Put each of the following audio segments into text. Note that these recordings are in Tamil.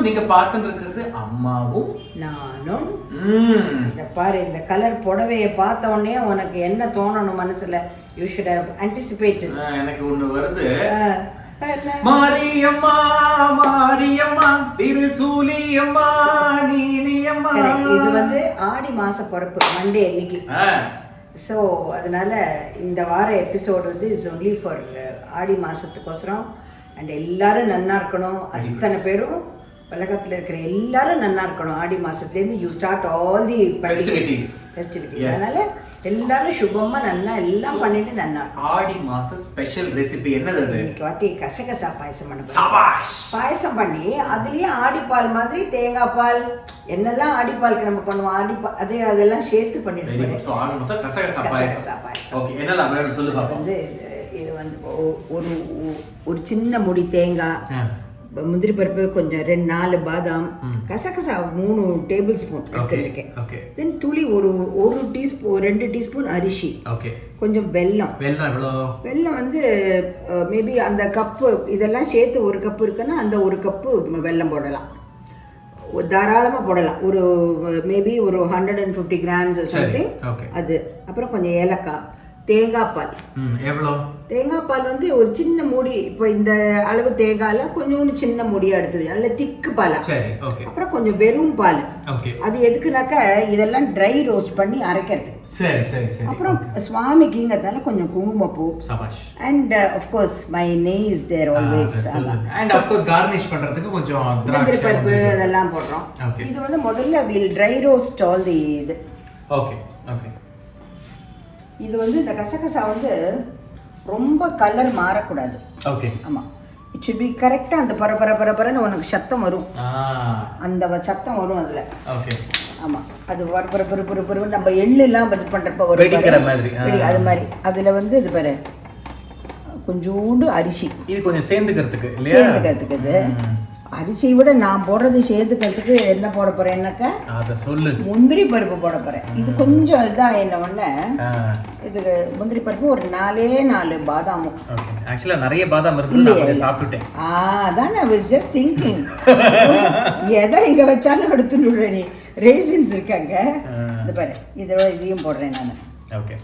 நீங்க பார்த்துட்டு இருக்கிறது அம்மாவும் நானும். இந்த பாரு, இந்த கலர் புடவையை பார்த்த உடனே உனக்கு என்ன தோணணும் மனசுல? You should have anticipated. எனக்கு ஒண்ணு வருது. மாரியம்மா மாரியம்மா திருசூலியம்மா நீலியம்மா. இது வந்து ஆடி மாச பிறப்பு, மண்டே இன்னைக்கு. ஸோ அதனால இந்த வார எபிசோடு வந்து is only for Aadi மாசத்துக்கோசரம். And எல்லாரும் நன்னா இருக்கணும். அத்தனை பேரும் உலகத்தில் இருக்கிற எல்லாரும் நன்னா இருக்கணும். ஆடி மாசத்துலேருந்து you start all the festivities. அதனால எல்லாரும் சுபமா நல்லா எல்லாம் பண்ணிட்டு நன்னா. ஆடி மாசம் ஸ்பெஷல் ரெசிபி என்னது? இன்னைக்கு வாட்டி கசகசா பாயசம் பண்ண பாயசம் பண்ணி அதுலயே ஆடிப்பால் மாதிரி தேங்காய் பால் என்னெல்லாம் ஆடிப்பாலுக்கு நம்ம பண்ணுவோம், ஆடிப்பால் அதெல்லாம் சேர்த்து பண்ணிட்டு கசகசா பாயசம். ஓகே, என்னெல்லாம் வேணும் சொல்லு பாப்போம். வந்து இது வந்து ஒரு சின்ன முடி தேங்காய், முந்திரி பருப்பு கொஞ்சம் 2-4 பாதாம், கசகசா 3 டேபிள் ஸ்பூன் எடுத்துருக்கேன். தென் துளி ஒரு 2 டீஸ்பூன் அரிசி, கொஞ்சம் வெல்லம். வெல்லம் வந்து மேபி அந்த கப்பு இதெல்லாம் சேர்த்து 1 கப்பு இருக்குன்னா அந்த 1 கப்பு வெல்லம் போடலாம், தாராளமாக போடலாம். ஒரு மேபி ஒரு 150 கிராம்ஸ் சம்திங் அது. அப்புறம் கொஞ்சம் ஏலக்காய், தேங்காய் பால். எவ்வளோ? தேங்காய் பால் வந்து ஒரு சின்ன மூடி, இப்போ இந்த அளவு தேங்காயில கொஞ்சோண்டு சின்ன மூடியா எடுத்து நல்ல திக்கு பாலா. அப்புறம் கொஞ்சம் வெறும் பால். அது எதுக்குனாக்கா இதெல்லாம் ட்ரை ரோஸ்ட் பண்ணி அரைக்கிறது. அப்புறம் சுவாமிக்குங்கிறதுனால கொஞ்சம் குங்குமப்பூ. And of course my nei is there always. And of course garnish பண்றதுக்கு கொஞ்சம் முந்திரி பருப்பு அதெல்லாம் போடுறோம். இது வந்து முதல்ல will dry roast all the இது. இது வந்து இந்த கசகசா வந்து ரொம்ப கலர் மாறக்கூடாது. ஆமாம், இட் ஷுட் பி கரெக்டாக அந்த பரபரன்னு உனக்கு சத்தம் வரும், அந்த சத்தம் வரும் அதில். ஆமாம், அது பரபரப்பு நம்ம எள்ளெல்லாம் இது பண்ணுறப்ப ஒரு அது மாதிரி அதில் வந்து இது பாரு கொஞ்சோண்டு அரிசி. இது கொஞ்சம் சேர்ந்துக்கிறதுக்கு இது அரிசியை விட நான் போடுறது சேர்த்துக்கிறதுக்கு என்ன போட போறேன்னாக்கா முந்திரி பருப்பு போட போறேன். இது கொஞ்சம் இதான் என்ன ஒண்ணு, இதுக்கு முந்திரி பருப்பு ஒரு 4 பாதாமும். ஆக்சுவலா நிறைய பாதாம் இருக்கு, நான் சாப்பிட்டுட்டேன். அதான் I was just thinking எதை இங்க வச்சாலும் எடுத்துடுற நீ. ரேசின்ஸ் இருக்காங்க, இது பாரு, இதோட இதையும் போடுறேன் நான். ஓகே,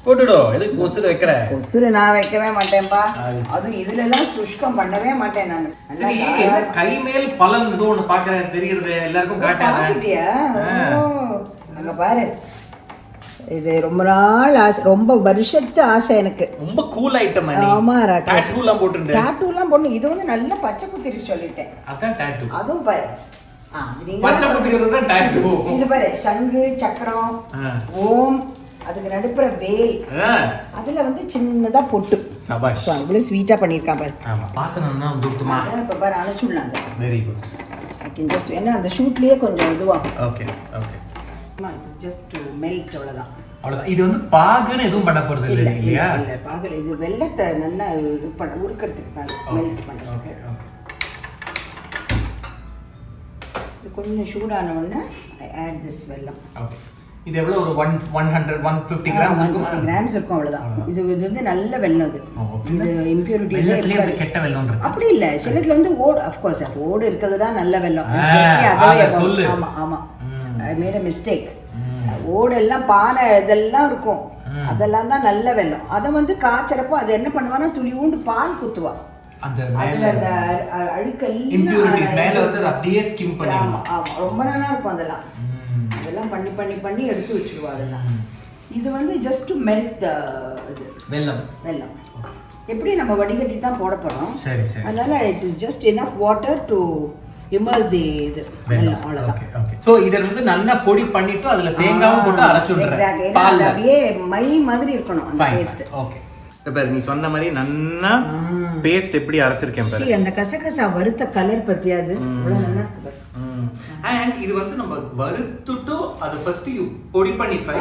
போட்டுடோ. எதுக்கு கொசுறு வைக்கிற? கொசுறு நான் வைக்கவே மாட்டேன்பா. அதுவும் இதுல எல்லாம் சுஷ்கம் பண்ணவே மாட்டேன் நான். கை மேல் பலன் ஏதோ ஒண்ணு பாக்குறேன் தெரியுது, எல்லாருக்கும் காட்டியா? அங்க பாரு, இது ரொம்ப நாள் ஆசை, ரொம்ப வருஷத்து ஆசை எனக்கு. ரொம்ப கூல் ஐட்டம். ஆமா, டாட்டூலாம் போட்டுட்டேன். டாட்டூலாம் போடணும். இது வந்து நல்ல பச்சை குத்திரி சொல்லிட்டேன். அதான் டாட்டூ. அதுவும் பாரு, பச்சை குத்திரிறது தான் டாட்டூ. இது பாரு, சங்கு சக்கரம் ஓம், அதுக்கு நடுப்புற வேல், அதுல வந்து சின்னதா பொட்டு. சபாஷ், இவ்வளவு ஸ்வீட்டா பண்ணிருக்கான் பாரு. ஆமா, வாசனைனா துர்த்துமா. இப்ப பாரு அனுச்சுடலாம். Very good. I can just என்ன அந்த ஷூட்லயே கொஞ்சம் இதுவா. Okay. It's just to melt, அவ்வளவுதான். இது வந்து பாகுன்னு எதுவும் பண்ண போறது இல்லையா? இல்ல, பாகுல இது வெல்லத்தை நல்லா உருக்கிறதுக்கு தான், மெல்ட் பண்றதுக்கு. இது கொஞ்சம் சூடான உடனே ஐ ஆட் திஸ் வெல்லம். ஓகே, இது எவ்வளவு? ஒரு 150 கிராம்ஸ் இருக்கும். 150 கிராம்ஸ் இருக்கும், அவ்வளவுதான். இது வந்து நல்ல வெல்லம். இது இம்பியூரிட்டிஸ் இருக்காது, கெட்ட வெல்லம் இருக்கு அப்படி இல்ல. சிலதுல வந்து ஓடு, ஆஃப் கோர்ஸ் ஓடு இருக்கிறது தான் நல்ல வெல்லம். ஆமா, ஐ மேட் a mistake. ஓடு எல்லாம் பானை இதெல்லாம் இருக்கும், அதெல்லாம் தான் நல்ல வெல்லம். அதை வந்து காய்ச்சறப்போ அதை என்ன பண்ணுவானா, துளியூண்டு பால் குத்துவா. அந்த அழுக்கெல்லாம் இம்பியூரிட்டிஸ் மேல வந்து அப்படியே ஸ்கிம் பண்ணி. ஆமா, ரொம்ப நல்லா இருக்கும். அதெல்லாம் பண்ணி எடுத்து வச்சிருவா. அதெல்லாம் இது வந்து ஜஸ்ட் டு மெல்ட் த வெல்லம். எப்படி நம்ம வடிகட்டி தான் போட போறோம். அதனால it is just enough water to immerse the வெல்லம், அவ்வளவுதான். சோ இத வந்து நல்லா பொடி பண்ணிட்டு அதுல தேங்காவும் போட்டு அரைச்சுடுறேன். எக்ஸாக்ட்லி, அப்படியே மை மாதிரி இருக்கணும் அந்த பேஸ்ட். ஓகே, இப்ப நீ சொன்ன மாதிரி நல்லா பேஸ்ட் எப்படி அரைச்சிருக்கேன் பாரு. அந்த கசகசா வறுத்த கலர் பத்தியாது அவ்வளவு நல்லா இருக்கு. and இது வந்து நம்ம வறுத்துட்டு அது first you பொடி பண்ணி fry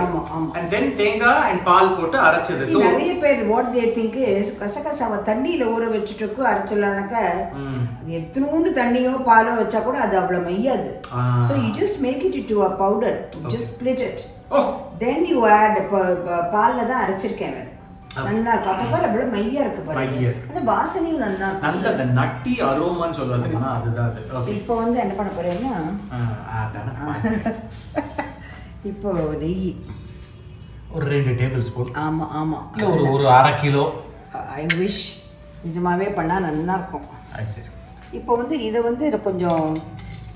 and then தேங்காய் and பால் போட்டு அரைச்சது. சோ நிறைய பேர் what they think is கசகசாவை தண்ணியில ஊற வச்சிட்டு அரைச்சலானக்க அது எத்தனோண்டு தண்ணியோ பாலோ வச்சா கூட அது அவ்வளவு மையாது. so you just make it into a powder, just split it, then you add பால்ல தான் அரைச்சிருக்கேன். நல்லா இருக்கும். அப்ப பாரு அவ்வளவு மையா இருக்கு பாரு. அந்த வாசனையும் நல்லா இருக்கும். நல்ல அந்த நட்டி அரோமான்னு சொல்லுவாங்க. அதுதான் அது. ஓகே. இப்போ வந்து என்ன பண்ண போறேன்னா இப்போ நெய் ஒரு 2 டேபிள் ஸ்பூன். ஆமா ஆமா. ஒரு 1/2 கிலோ. ஐ விஷ் நிஜமாவே பண்ணா நல்லா இருக்கும். சரி. இப்போ வந்து இதை வந்து கொஞ்சம்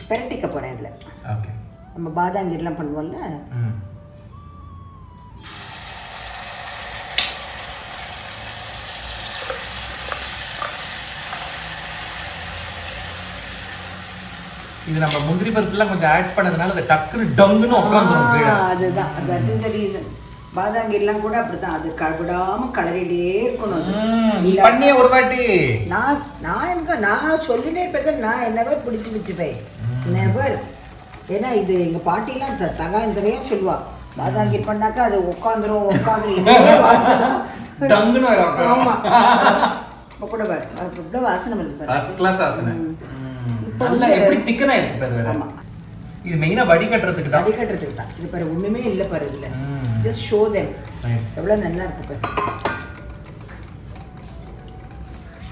பெரட்டிக்க போறேன் இதுல. ஓகே. நம்ம பாதாங்கீர்லாம் பண்ணுவோம்ல. இது நம்ம முந்திரி பருப்புலாம் கொஞ்சம் ஆட் பண்ணதுனால அது டக்குனு டங்குன்னு உட்காந்துரும் கீழே. அதுதான், தட் இஸ் தி ரீசன். பாதாங்கீர்லாம் கூட அப்படிதான், அது விடாம கலரிட்டே இருக்கணும். நீ பண்ணியே ஒரு வாட்டி. நான் சொல்லினே இருப்பேன், நான் என்னவர் பிடிச்சி வச்சுப்பேன். நெவர். ஏன்னா இது எங்க பாட்டிலாம் தகாந்தரையா சொல்லுவா, பாதாங்கீர் பண்ணாக்கா அது உட்காந்துரும். ஆமா. இப்போ கூட பாரு இப்போ வாசனை வருது. ஃபர்ஸ்ட் கிளாஸ் வாசனை. நல்லா எப்படி திக்கனா இருக்கு பாரு. ஆமா. இது மெயினா வடிகட்டறதுக்கு தான். இது பாரு ஒண்ணுமே இல்ல பாரு இதுல. Just show them. எவ்வளவு நல்லா இருக்கு பாரு.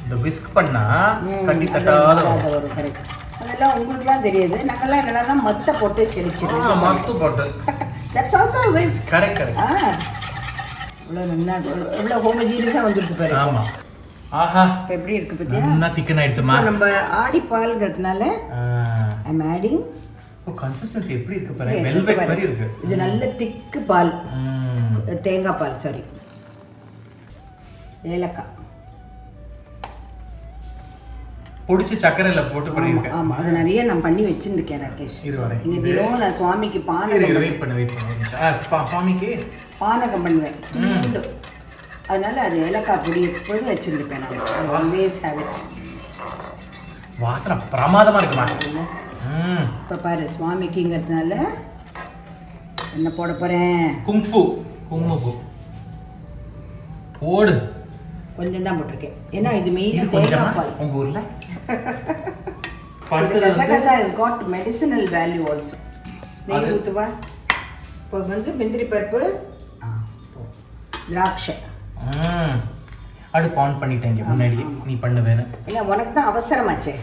இந்த விஸ்க் பண்ணா கட்டி தட்டாத வரும். கரெக்ட். அதெல்லாம் உங்களுக்குலாம் தெரியாது. நாங்கலாம் என்னன்னா மத்த போட்டு செலிச்சிரோம். மத்து போட்டு. That's also whisk. கரெக்ட். இவ்வளவு நல்லா எவ்வளவு ஹோமோஜீனியஸா வந்துருக்கு பாரு. ஆமா. ஆஹா. இப்போ எப்படி இருக்கு பத்தியா? நல்லா திக்கனா எடுத்துமா. நம்ம ஆடி பால்ங்கிறதுனால ஐ அம் ஆடிங். கன்சிஸ்டன்சி எப்படி இருக்கு பாரு. வெல்வெட் மாதிரி இருக்கு. இது நல்ல திக்கு பால். தேங்காய் பால் சாரி. ஏலக்காய் பொடிச்சு சக்கரையில போட்டு பண்ணிருக்கேன். ஆமா, அது நிறைய நான் பண்ணி வச்சிருக்கேன் ராகேஷ். இங்க தினம் நான் சுவாமிக்கு பானகம் வெயிட் பண்ண சுவாமிக்கு பானகம் பண்ணுவேன். அதனால அது ஏலக்காய் பொடி எப்பொழுதும் வச்சிருப்பேன் நான். Always have it. வாசனை பிரமாதமா இருக்குமா? இப்போ பாரு சுவாமிக்குங்கிறதுனால என்ன போட போறேன்? குங்குமப்பூ போடு. கொஞ்சம் தான் போட்டிருக்கேன். ஏன்னா இது மெயின் தேங்காய் பால். உங்க ஊர்ல கசகசா has got medicinal value also. நெய் ஊத்துவா. இப்போ வந்து முந்திரி பருப்பு, திராட்சை. அடுப்பு ஆன் பண்ணிட்டேங்க முன்னாடி. நீ பண்ண வேணும். இல்லை உனக்கு தான் அவசரமாச்சே.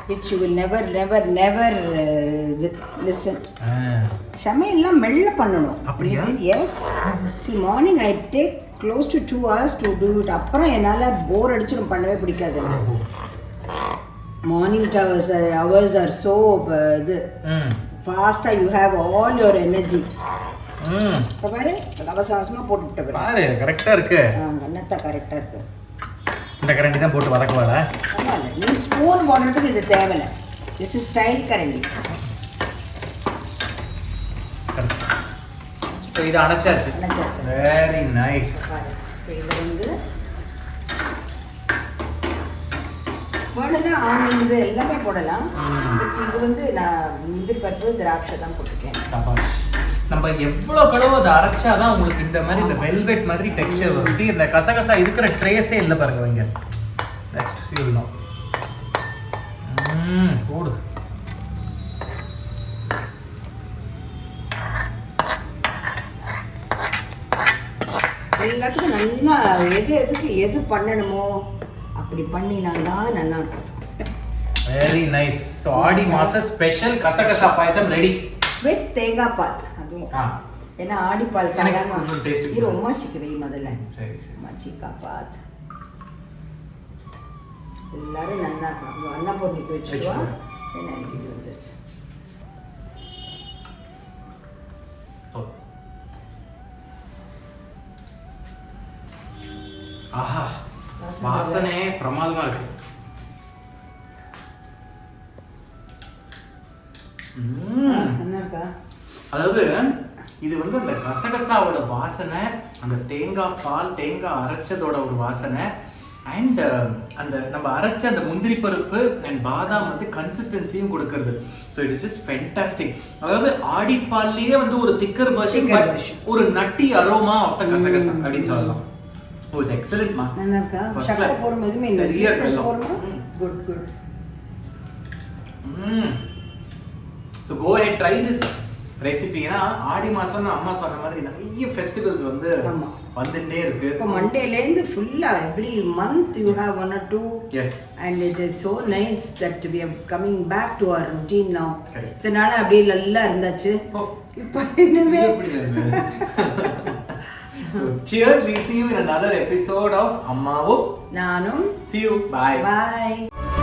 which you will never listen. சமையல்லாம் மெல்ல பண்ணணும். அப்படியா? Yes. See, morning I take close to 2 hours to do it. அப்புறம் என்னால் போர் அடிச்சிடும், பண்ணவே பிடிக்காது. மார்னிங் hours are so இது ஃபாஸ்ட்டாக you have all your energy. இப்போ பாரு அவசரமாக போட்டுவிட்ட பாரு. கரெக்டாக இருக்கு. என்னத்தா கரெக்டாக இருக்கு. இந்த கரண்டி தான் போட்டு வதக்குவாங்க. ஆமாம், நீ ஸ்பூன் போடுறதுக்கு இது தேவையில்லை. திஸ் இஸ் ஸ்டைல் கரண்டி. ஸோ இது அணைச்சாச்சு. Very nice. இது வந்து போடலாம், ஆனியன்ஸ் எல்லாமே போடலாம். இது வந்து நான் முந்திரி பருப்பு திராட்சை தான் போட்டிருக்கேன். நம்ம எவ்வளோ கலவு அதை அரைச்சாதான் உங்களுக்கு இந்த மாதிரி இந்த வெல்வெட் மாதிரி டெக்ஸ்சர் வரும். இந்த கசகசா இருக்கிற ட்ரேஸே இல்லை பாருங்க வைங்க. நெக்ஸ்ட் ஃபீல் போடு. எல்லாத்துக்கும் நல்லா எது பண்ணணுமோ அப்படி பண்ணினால்தான் நல்லா இருக்கும். Very nice. ஸோ ஆடி மாசம் ஸ்பெஷல் கசகசா பாயசம் ரெடி வித் தேங்காய் பால். அதுவும் ஏன்னா ஆடி பால் சாதாரண இது ரொம்ப சிக்கவை முதல்ல. சரி சரி. மச்சிக்கா பாத் எல்லாரும் நல்லா இருக்கும். அண்ணா பொண்ணுக்கு வச்சுருவா. ஆஹா, வாசனை பிரமாதமா இருக்கு. அதாவது இது வந்து அந்த கசகசாவோட வாசனை, அந்த தேங்காய் பால், தேங்காய் அரைச்சதோட ஒரு வாசனை, அண்ட் அந்த நம்ம அரைச்ச அந்த முந்திரி பருப்பு அண்ட் பாதாம் வந்து கன்சிஸ்டன்சியும் கொடுக்கறது. So it is just fantastic. அதாவது ஆடிப்பால்லையே வந்து ஒரு திக்கர் வெர்ஷன், ஒரு நட்டி அரோமா ஆஃப் த கசகசா அப்படின்னு சொல்லலாம். ஓ, இட்ஸ் எக்ஸலென்ட் மா. நல்லா இருக்கா? சக்கரை போடுற எதுமே இல்ல. ஸ்வீட்னஸ் போடுறோம். Good good. So go ahead, try this. ரெசிபினா ஆடி மாசம்னு அம்மா சொன்ன மாதிரி நிறைய ஃபெஸ்டிவல்ஸ் வந்து வந்துட்டே இருக்கு. இப்போ மண்டேலேருந்து ஃபுல்லா every month you have 1 or 2. Yes. And it is so nice that we are coming back to our routine now. இதனால அப்படியே நல்லா இருந்தாச்சு. இப்போ இனிமே So cheers, we'll see you in another episode of Ammavum Naanum. See you. Bye. Bye.